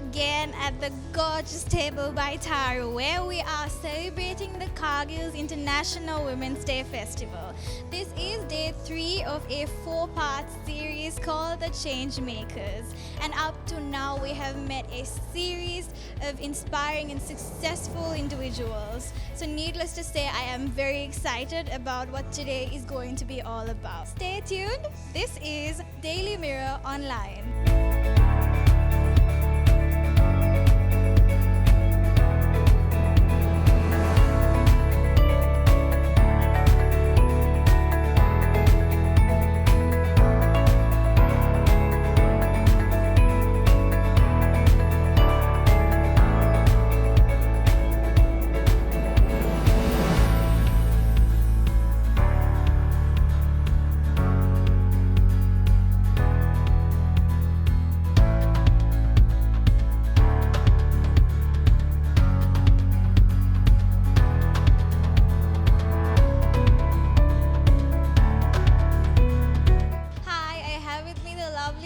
again at the gorgeous table by Taru, where we are celebrating the Cargills International Women's Day Festival. This is day 3 of a 4-part series called the Changemakers. And up to now, we have met a series of inspiring and successful individuals. So needless to say, I am very excited about what today is going to be all about. Stay tuned. This is Daily Mirror Online.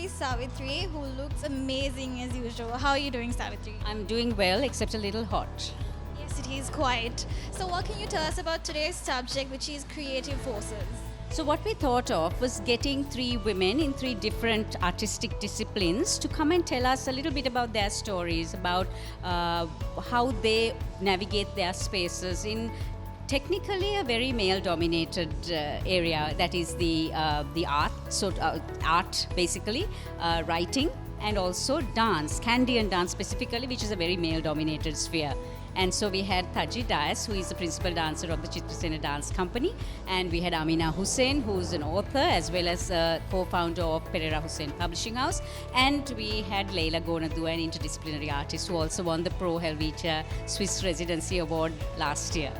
Savitri, who looks amazing as usual. How are you doing, Savitri? I'm doing well, except a little hot. Yes, it is quite. So what can you tell us about today's subject, which is creative forces? So what we thought of was getting 3 women in 3 different artistic disciplines to come and tell us a little bit about their stories, about how they navigate their spaces in technically a very male-dominated area, that is the art. So art, basically, writing, and also dance, Kandyan dance specifically, which is a very male-dominated sphere. And so we had THAJI, who is the principal dancer of the Chitrasena Dance Company, and we had AMEENA HUSSEIN, who's an author as well as a co-founder of Pereira Hussein Publishing House, and we had LAYLA, GONADUWA, an interdisciplinary artist who also won the Pro Helvetia Swiss Residency Award last year.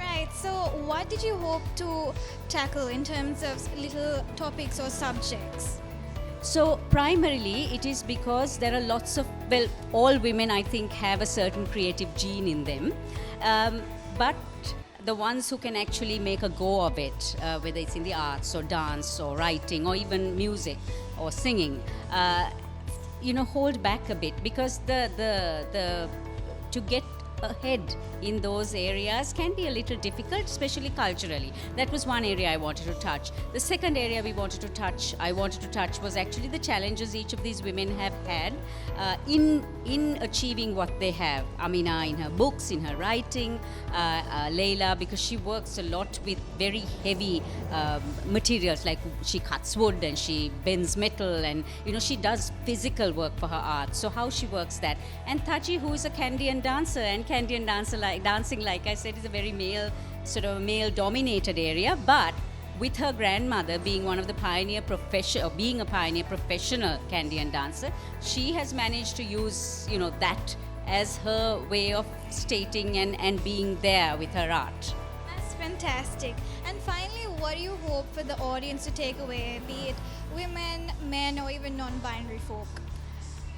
Right, so what did you hope to tackle in terms of little topics or subjects? So primarily it is because there are lots of, well, all women I think have a certain creative gene in them, but the ones who can actually make a go of it, whether it's in the arts or dance or writing or even music or singing, hold back a bit, because the to get ahead in those areas can be a little difficult, especially culturally. That was one area I wanted to touch. The second area I wanted to touch was actually the challenges each of these women have had in achieving what they have. AMEENA in her books, in her writing, LAYLA because she works a lot with very heavy materials, like she cuts wood and she bends metal, and she does physical work for her art. So how she works that. And THAJI, who is a Kandyan dancer, and Kandyan dancing, like I said, is a very male-dominated area. But with her grandmother being one of the being a pioneer professional Kandyan dancer, she has managed to use that as her way of stating and being there with her art. That's fantastic. And finally, what do you hope for the audience to take away, be it women, men, or even non-binary folk?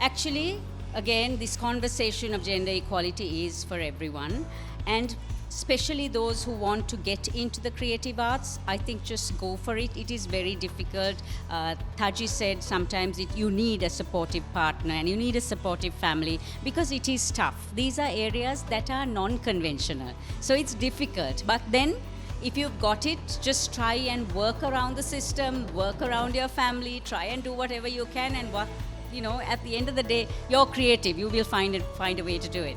Actually, again, this conversation of gender equality is for everyone, and especially those who want to get into the creative arts. I think just go for it. It is very difficult. THAJI said sometimes you need a supportive partner and you need a supportive family, because it is tough. These are areas that are non-conventional, so it's difficult. But then if you've got it, just try and work around the system, work around your family, try and do whatever you can, and at the end of the day, you're creative. You will find a way to do it.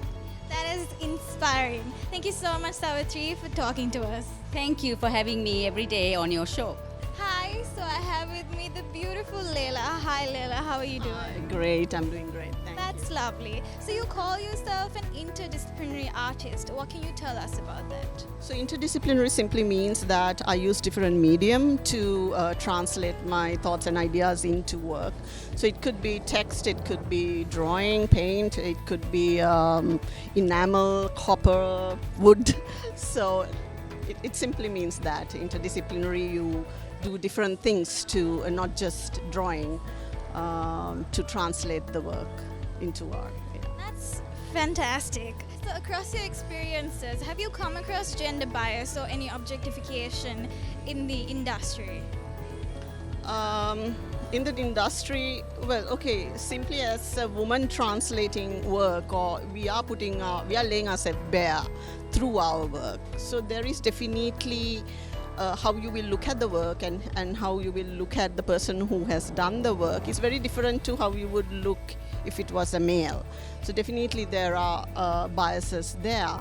That is inspiring. Thank you so much, Savitri, for talking to us. Thank you for having me every day on your show. Hi, so I have with me the beautiful LAYLA. Hi, LAYLA. How are you doing? Great, I'm doing great. Thank That's you. lovely. So you call yourself an interdisciplinary artist. What can you tell us about that? So interdisciplinary simply means that I use different medium to translate my thoughts and ideas into work. So it could be text, it could be drawing, paint, it could be enamel, copper, wood. So it simply means that interdisciplinary, you do different things to, not just drawing, to translate the work into art. Yeah. That's fantastic. So across your experiences, have you come across gender bias or any objectification in the industry? in the industry, well, okay, simply as a woman translating work, or we are laying ourselves bare through our work. So there is definitely how you will look at the work and how you will look at the person who has done the work is very different to how you would look if it was a male. So definitely there are biases there.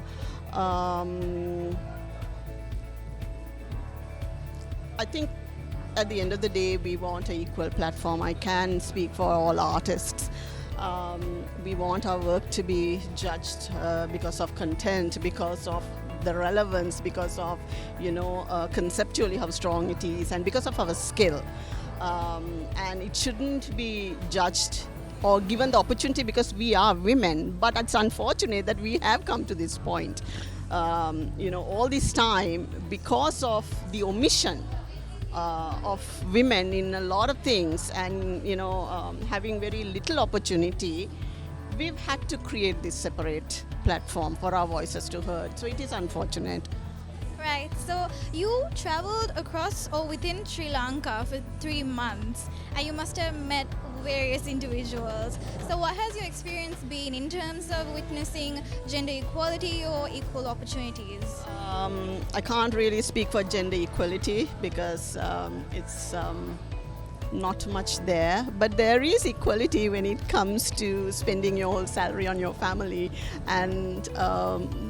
I think at the end of the day, we want an equal platform. I can speak for all artists. We want our work to be judged because of content, because of the relevance, because of, conceptually how strong it is, and because of our skill. And it shouldn't be judged or given the opportunity because we are women. But it's unfortunate that we have come to this point, all this time because of the omission of women in a lot of things, and having very little opportunity. We've had to create this separate platform for our voices to heard. So it is unfortunate. Right, so you traveled across or within Sri Lanka for 3 months, and you must have met various individuals. So what has your experience been in terms of witnessing gender equality or equal opportunities? I can't really speak for gender equality because it's not much there, but there is equality when it comes to spending your whole salary on your family, and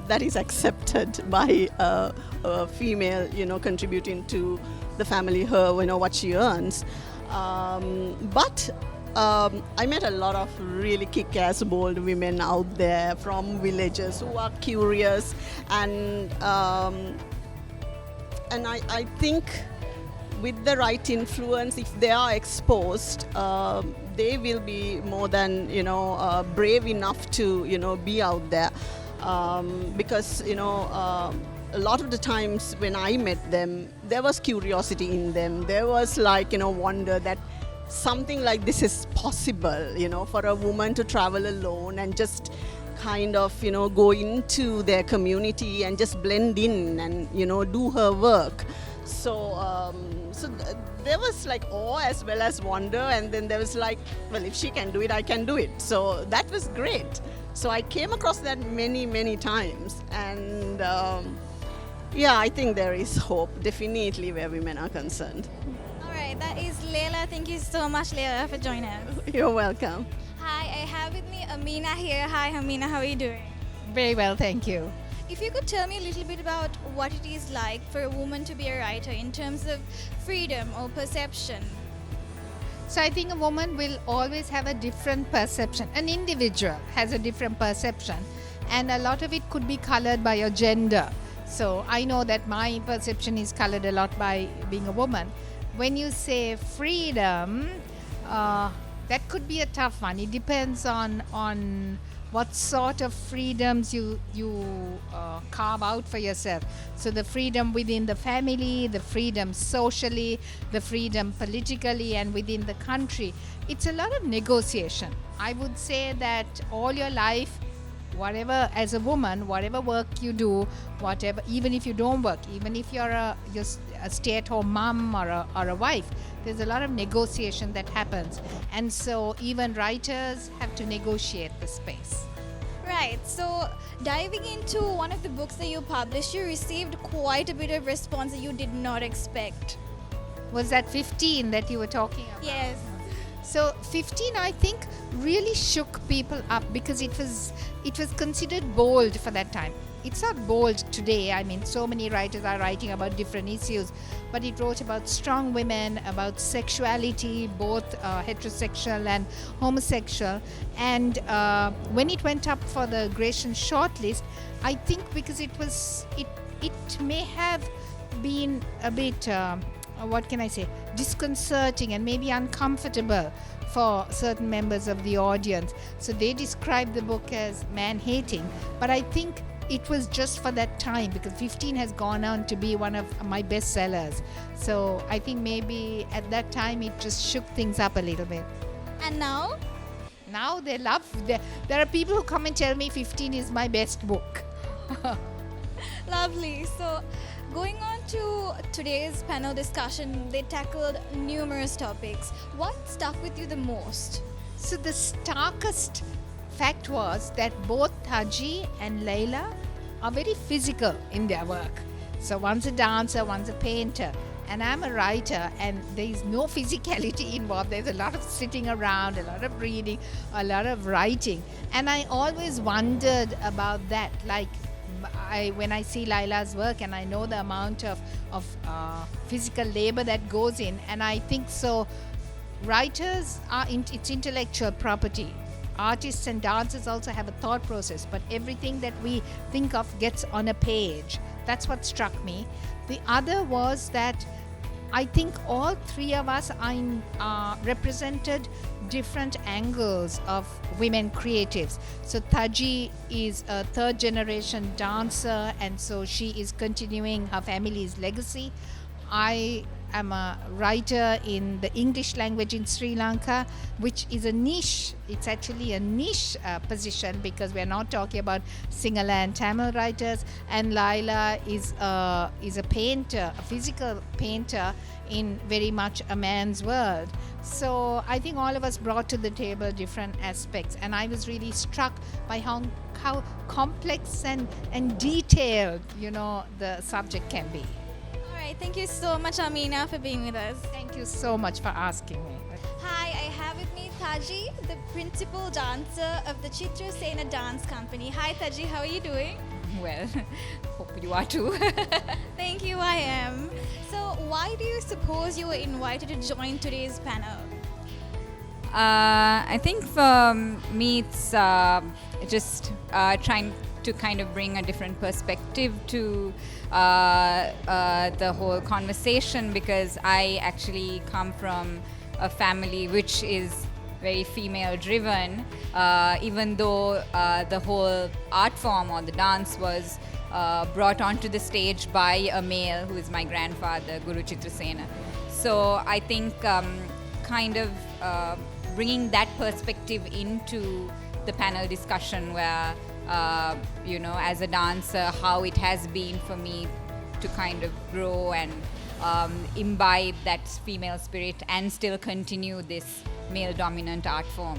that is accepted by a female, contributing to the family, what she earns. But I met a lot of really kick-ass, bold women out there from villages who are curious, and I think with the right influence, if they are exposed, they will be more than brave enough to be out there, because a lot of the times when I met them, there was curiosity in them. There was wonder that something like this is possible, for a woman to travel alone and just kind of go into their community and just blend in and do her work. So there was awe as well as wonder, and then there was well, if she can do it, I can do it. So that was great. So I came across that many times, and I think there is hope definitely where women are concerned. All right, that is LAYLA. Thank you so much, LAYLA, for joining us. You're welcome. Hi, I have with me AMEENA here. Hi, AMEENA, how are you doing? Very well, thank you. If you could tell me a little bit about what it is like for a woman to be a writer in terms of freedom or perception. So I think a woman will always have a different perception. An individual has a different perception, and a lot of it could be colored by your gender. So I know that my perception is colored a lot by being a woman. When you say freedom, that could be a tough one. It depends on what sort of freedoms you carve out for yourself. So the freedom within the family, the freedom socially, the freedom politically, and within the country. It's a lot of negotiation. I would say that all your life, whatever, as a woman, whatever work you do, whatever, even if you don't work, even if you're a stay-at-home mom or a wife, there's a lot of negotiation that happens. And so even writers have to negotiate the space. Right, so diving into one of the books that you published, you received quite a bit of response that you did not expect. Was that 15 that you were talking about? Yes. So 15, I think, really shook people up because it was considered bold for that time. It's not bold today. I mean, so many writers are writing about different issues, but it wrote about strong women, about sexuality, both heterosexual and homosexual. And when it went up for the Gratian shortlist, I think because it may have been a bit, what can I say, disconcerting and maybe uncomfortable for certain members of the audience. So they described the book as man-hating, but I think it was just for that time because 15 has gone on to be one of my bestsellers. So I think maybe at that time it just shook things up a little bit. And now? Now they love, there are people who come and tell me 15 is my best book. Lovely. So Going on to today's panel discussion, they tackled numerous topics. What stuck with you the most? So the starkest fact was that both THAJI and LAYLA are very physical in their work. So one's a dancer, one's a painter, and I'm a writer, and there is no physicality involved. There's a lot of sitting around, a lot of reading, a lot of writing, and I always wondered about that. Like, when I see LAYLA's work and I know the amount of physical labor that goes in, and I think so writers are it's intellectual property. Artists and dancers also have a thought process, but everything that we think of gets on a page. That's what struck me. The other was that I think all three of us represented different angles of women creatives. So THAJI is a third generation dancer, and so she is continuing her family's legacy. I am a writer in the English language in Sri Lanka, which is a niche. It's actually a niche position, because we're not talking about Sinhala and Tamil writers. And LAYLA is a painter, a physical painter in very much a man's world. So I think all of us brought to the table different aspects, and I was really struck by how complex and detailed, the subject can be. Thank you so much, AMEENA, for being with us. Thank you so much for asking me. Hi, I have with me THAJI, the principal dancer of the Chitra Sena Dance Company. Hi THAJI, how are you doing? Well, hope you are too. Thank you, I am. So why do you suppose you were invited to join today's panel? I think for me it's just trying to kind of bring a different perspective to the whole conversation, because I actually come from a family which is very female driven, even though the whole art form or the dance was brought onto the stage by a male, who is my grandfather, Guru Chitra Sena. So I think kind of bringing that perspective into the panel discussion, where as a dancer, how it has been for me to kind of grow and imbibe that female spirit and still continue this male dominant art form.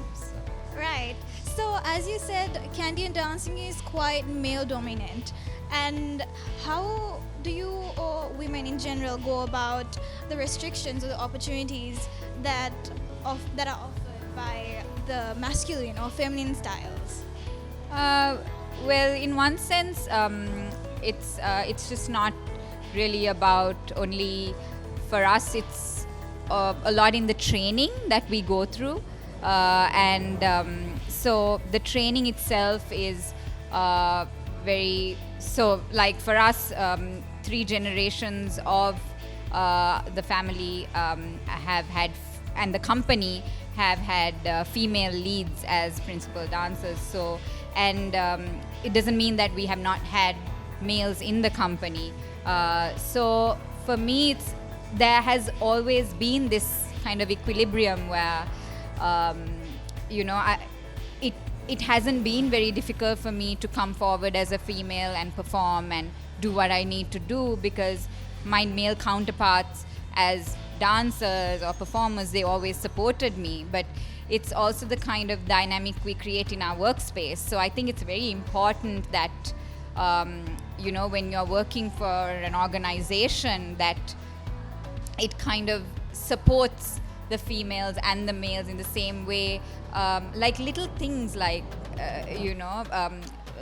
Right. So as you said, Canadian dancing is quite male dominant. And how do you or women in general go about the restrictions or the opportunities that are offered by the masculine or feminine styles? Well, in one sense, it's just not really about only for us. It's a lot in the training that we go through, and so the training itself is very. So, like for us, 3 generations of the family have had, and the company have had female leads as principal dancers. So, and it doesn't mean that we have not had males in the company. So for me, there has always been this kind of equilibrium where, it hasn't been very difficult for me to come forward as a female and perform and do what I need to do, because my male counterparts as dancers or performers, they always supported me. But it's also the kind of dynamic we create in our workspace. So I think it's very important that, when you're working for an organization, that it kind of supports the females and the males in the same way. Like little things like,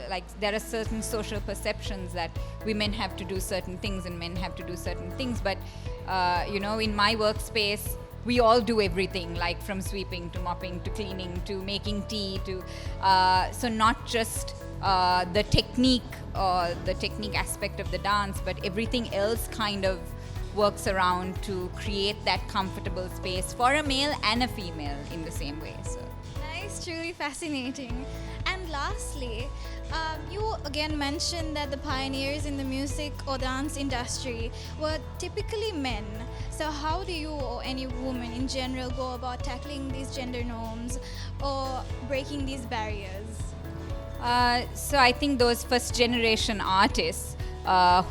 like there are certain social perceptions that women have to do certain things and men have to do certain things. But, in my workspace, we all do everything, like from sweeping to mopping to cleaning to making tea to, so not just the technique or the technique aspect of the dance, but everything else kind of works around to create that comfortable space for a male and a female in the same way. So. Nice, truly fascinating. And lastly, you again mentioned that the pioneers in the music or dance industry were typically men. So how do you or any woman in general go about tackling these gender norms or breaking these barriers? So I think those first generation artists,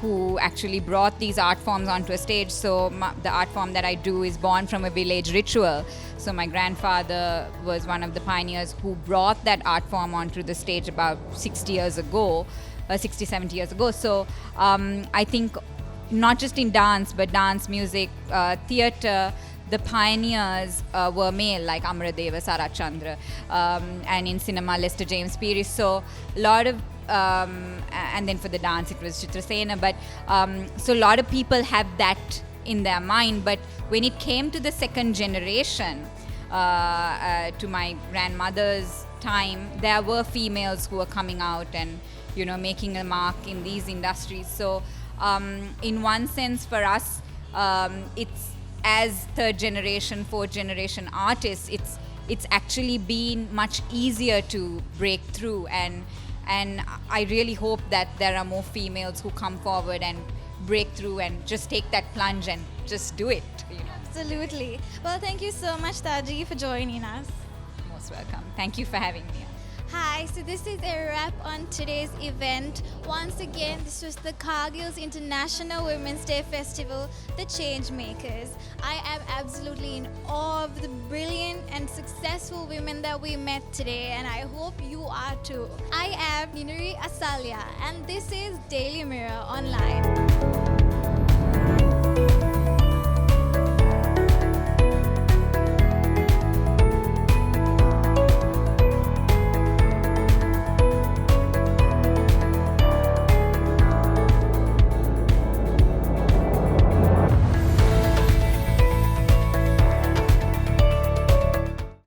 who actually brought these art forms onto a stage. So the art form that I do is born from a village ritual. So my grandfather was one of the pioneers who brought that art form onto the stage about 60 years ago, 60, 70 years ago. So I think not just in dance, but dance, music, theatre, the pioneers were male, like Amaradeva, Sarat Chandra, and in cinema, Lester James Peary. So a lot of, and then for the dance, it was Chitrasena. But so a lot of people have that in their mind. But when it came to the second generation, to my grandmother's time, there were females who were coming out and, you know, making a mark in these industries. So in one sense, for us, it's as third generation, fourth generation artists, it's actually been much easier to break through, and I really hope that there are more females who come forward and break through and just take that plunge and just do it, you know. Absolutely. Well, thank you so much, Taji, for joining us. Most welcome. Thank you for having me. Hi, so this is a wrap on today's event. Once again, this was the Cargills International Women's Day Festival, the Changemakers. I am absolutely in awe of the brilliant and successful women that we met today, and I hope you are too. I am Ninuri Asalia, and this is Daily Mirror Online.